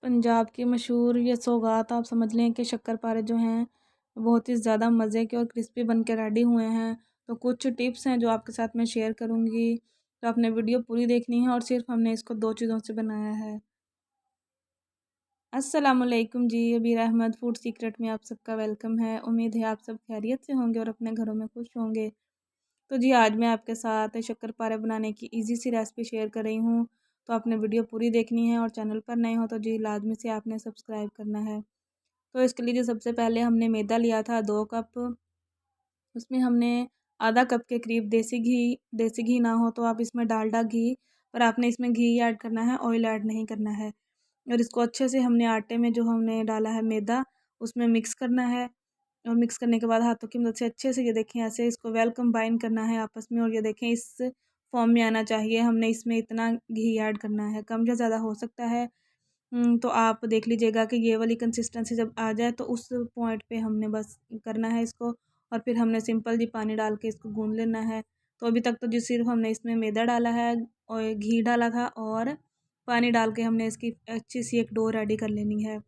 पंजाब की मशहूर ये सौगात आप समझ लें कि शक्करपारे जो हैं बहुत ही ज़्यादा मज़े के और क्रिस्पी बन के रेडी हुए हैं। तो कुछ टिप्स हैं जो आपके साथ मैं शेयर करूँगी, तो आपने वीडियो पूरी देखनी है और सिर्फ हमने इसको 2 चीज़ों से बनाया है। अस्सलामुअलैकुम जी, अबीर अहमद फूड सीक्रेट में आप सबका वेलकम है। उम्मीद है आप सब खैरियत से होंगे और अपने घरों में खुश होंगे। तो जी आज मैं आपके साथ शक्करपारे बनाने की ईज़ी सी रेसिपी शेयर कर रही हूँ। तो आपने वीडियो पूरी देखनी है और चैनल पर नए हो तो जी लाज़मी से आपने सब्सक्राइब करना है। तो इसके लिए जो सबसे पहले हमने मैदा लिया था 2 कप, उसमें हमने आधा कप के करीब देसी घी ना हो तो आप इसमें डालडा घी, पर आपने इसमें घी ऐड करना है, ऑयल ऐड नहीं करना है। और इसको अच्छे से हमने आटे में जो हमने डाला है मैदा, उसमें मिक्स करना है। और मिक्स करने के बाद हाथों की मदद से अच्छे से ये देखें ऐसे इसको वेल कंबाइन करना है आपस में, और ये देखें इस फॉर्म में आना चाहिए। हमने इसमें इतना घी ऐड करना है, कम या ज़्यादा हो सकता है। तो आप देख लीजिएगा कि ये वाली कंसिस्टेंसी जब आ जाए तो उस पॉइंट पे हमने बस करना है इसको, और फिर हमने सिंपल जी पानी डाल के इसको गूँध लेना है। तो अभी तक तो जी सिर्फ हमने इसमें मैदा डाला है और घी डाला था और पानी डाल के हमने इसकी अच्छी सी एक डो रेडी कर लेनी है।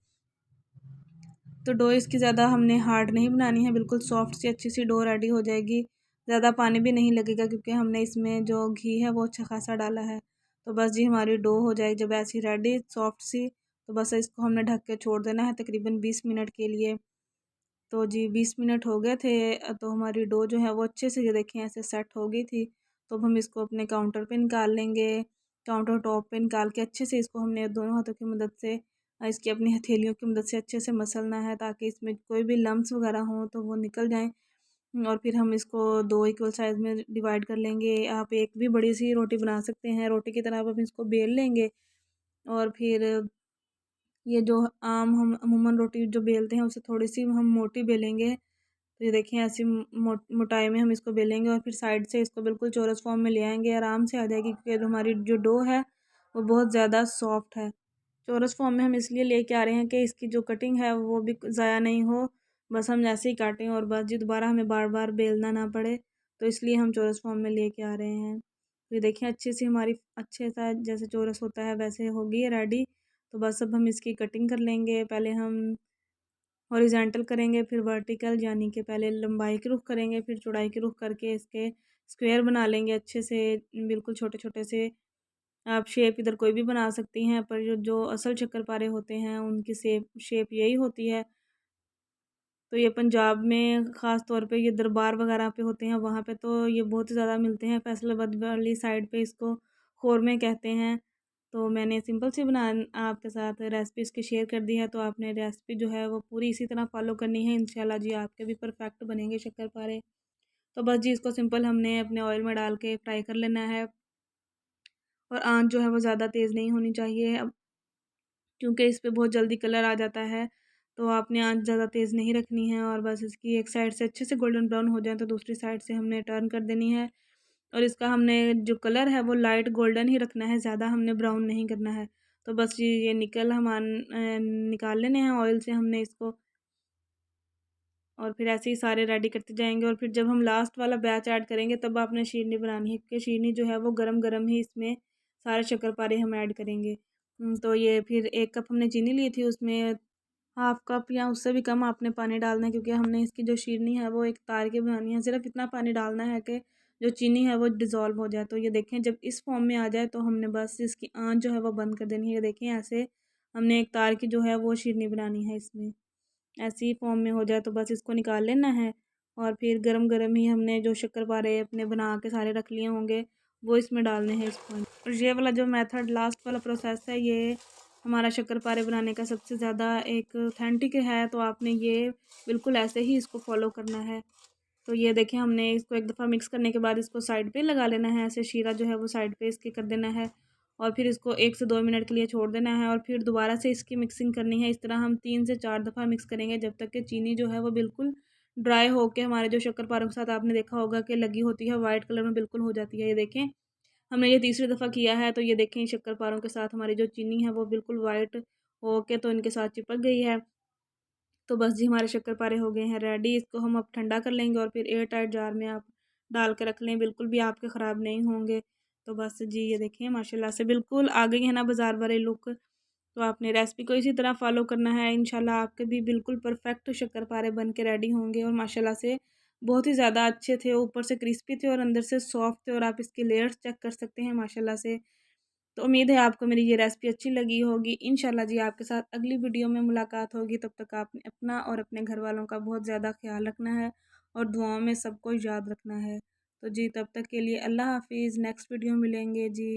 तो डो इसकी ज़्यादा हमने हार्ड नहीं बनानी है, बिल्कुल सॉफ्ट सी अच्छी सी डो रेडी हो जाएगी। ज़्यादा पानी भी नहीं लगेगा क्योंकि हमने इसमें जो घी है वो अच्छा खासा डाला है। तो बस जी हमारी डो हो जाएगी जब ऐसी रेडी सॉफ्ट सी, तो बस इसको हमने ढक के छोड़ देना है तकरीबन 20 मिनट के लिए। तो जी 20 मिनट हो गए थे, तो हमारी डो जो है वो अच्छे से ये देखें ऐसे सेट हो गई थी। तो अब हम इसको अपने काउंटर पे निकाल लेंगे। काउंटर टॉप पे निकाल के अच्छे से इसको हमने दोनों हाथों की मदद से इसकी अपनी हथेलियों की मदद से अच्छे से मसलना है, ताकि इसमें कोई भी लम्स वगैरह हों तो वो निकल जाएँ। और फिर हम इसको 2 इक्वल साइज़ में डिवाइड कर लेंगे। आप एक भी बड़ी सी रोटी बना सकते हैं, रोटी की तरह आप अब इसको बेल लेंगे। और फिर ये जो आम हम अमूमन रोटी जो बेलते हैं उससे थोड़ी-सी हम मोटी बेलेंगे। तो ये देखिए ऐसी मोटाई में हम इसको बेलेंगे और फिर साइड से इसको बिल्कुल चौरस फॉर्म में ले आएँगे, आराम से आ जाएगी क्योंकि जो हमारी जो डो है वो बहुत ज़्यादा सॉफ्ट है। चौरस फॉर्म में हम इसलिए लेके आ रहे हैं कि इसकी जो कटिंग है वो भी ज़ाया नहीं हो, बस हम जैसे ही काटें और बस जी दोबारा हमें बार-बार बेलना ना पड़े, तो इसलिए हम चौरस फॉर्म में लेके आ रहे हैं। तो ये देखिए अच्छी सी हमारी अच्छे सा जैसे चौरस होता है वैसे होगी है रेडी। तो बस अब हम इसकी कटिंग कर लेंगे। पहले हम हॉरिजॉन्टल करेंगे, फिर वर्टिकल, यानी कि पहले लंबाई के रुख करेंगे, फिर चौड़ाई के रुख करके इसके स्क्वायर बना लेंगे अच्छे से, बिल्कुल छोटे-छोटे से। आप शेप इधर कोई भी बना सकती हैं, पर जो जो असल शक्करपारे होते हैं उनकी शेप यही होती है। तो ये पंजाब में ख़ास तौर पे ये दरबार वगैरह पे होते हैं, वहाँ पे तो ये बहुत ही ज़्यादा मिलते हैं। फैसलाबाद वाली साइड पे इसको ख़ोरमे कहते हैं। तो मैंने सिंपल सी बना आपके साथ रेसिपी इसकी शेयर कर दी है, तो आपने रेसिपी जो है वो पूरी इसी तरह फ़ॉलो करनी है। इंशाल्लाह जी आपके भी परफेक्ट बनेंगे शक्करपारे। तो बस जी इसको सिंपल हमने अपने ऑयल में डाल के फ्राई कर लेना है, और आँच जो है वो ज़्यादा तेज़ नहीं होनी चाहिए। अब क्योंकि इस पे बहुत जल्दी कलर आ जाता है, तो आपने आँच ज़्यादा तेज़ नहीं रखनी है, और बस इसकी एक साइड से अच्छे से गोल्डन ब्राउन हो जाए तो दूसरी साइड से हमने टर्न कर देनी है। और इसका हमने जो कलर है वो लाइट गोल्डन ही रखना है, ज़्यादा हमने ब्राउन नहीं करना है। तो बस ये निकाल लेने हैं ऑयल से हमने इसको, और फिर ऐसे ही सारे रेडी करते जाएँगे। और फिर जब हम लास्ट वाला बैच ऐड करेंगे तब आपने शीरनी बनानी है, क्योंकि शीरनी जो है वो गरम-गरम ही इसमें सारे शक्करपारे हम ऐड करेंगे। तो ये फिर 1 कप हमने चीनी ली थी, उसमें हाफ़ कप या उससे भी कम आपने पानी डालना है, क्योंकि हमने इसकी जो शीरनी है वो एक तार की बनानी है। सिर्फ़ इतना पानी डालना है कि जो चीनी है वो डिज़ोल्व हो जाए। तो ये देखें जब इस फ़ॉर्म में आ जाए तो हमने बस इसकी आँच जो है वो बंद कर देनी है। ये देखें ऐसे हमने एक तार की जो है वो शीरनी बनानी है इसमें। ऐसे ही फ़ॉर्म में हो जाए तो बस इसको निकाल लेना है, और फिर गरम-गरम ही हमने जो शक्करपारे अपने बना के सारे रख लिए होंगे वो इसमें डालने हैं इस पॉइंट। और ये वाला जो मेथड लास्ट वाला प्रोसेस है, ये हमारा शक्करपारे बनाने का सबसे ज़्यादा एक ऑथेंटिक है, तो आपने ये बिल्कुल ऐसे ही इसको फ़ॉलो करना है। तो ये देखें हमने इसको एक दफ़ा मिक्स करने के बाद इसको साइड पे लगा लेना है, ऐसे शीरा जो है वो साइड पे इसके कर देना है, और फिर इसको 1 से 2 मिनट के लिए छोड़ देना है, और फिर दोबारा से इसकी मिक्सिंग करनी है। इस तरह हम 3 से 4 दफ़ा मिक्स करेंगे जब तक कि चीनी जो है वो बिल्कुल ड्राई होके हमारे जो शक्करपारों के साथ आपने देखा होगा कि लगी होती है, वाइट कलर में बिल्कुल हो जाती है। ये देखें हमने ये तीसरी दफ़ा किया है, तो ये देखें शक्करपारों के साथ हमारी जो चीनी है वो बिल्कुल वाइट होके तो इनके साथ चिपक गई है। तो बस जी हमारे शक्करपारे हो गए हैं रेडी। इसको हम अब ठंडा कर लेंगे और फिर एयर टाइट जार में आप डाल के रख लें, बिल्कुल भी आपके ख़राब नहीं होंगे। तो बस जी ये देखें माशाल्लाह से बिल्कुल आ गई है ना बाज़ार वाली लुक। तो आपने रेसिपी को इसी तरह फॉलो करना है। इंशाल्लाह आपके भी बिल्कुल परफेक्ट शक्करपारे बन के रेडी होंगे और माशाल्लाह से बहुत ही ज़्यादा अच्छे थे, ऊपर से क्रिस्पी थे और अंदर से सॉफ्ट थे और आप इसके लेयर्स चेक कर सकते हैं माशाल्लाह से। तो उम्मीद है आपको मेरी ये रेसिपी अच्छी लगी होगी। इंशाल्लाह जी आपके साथ अगली वीडियो में मुलाकात होगी। तब तक आपने अपना और अपने घर वालों का बहुत ज़्यादा ख्याल रखना है और दुआओं में सबको याद रखना है। तो जी तब तक के लिए अल्लाह हाफ़िज़, नेक्स्ट वीडियो मिलेंगे जी।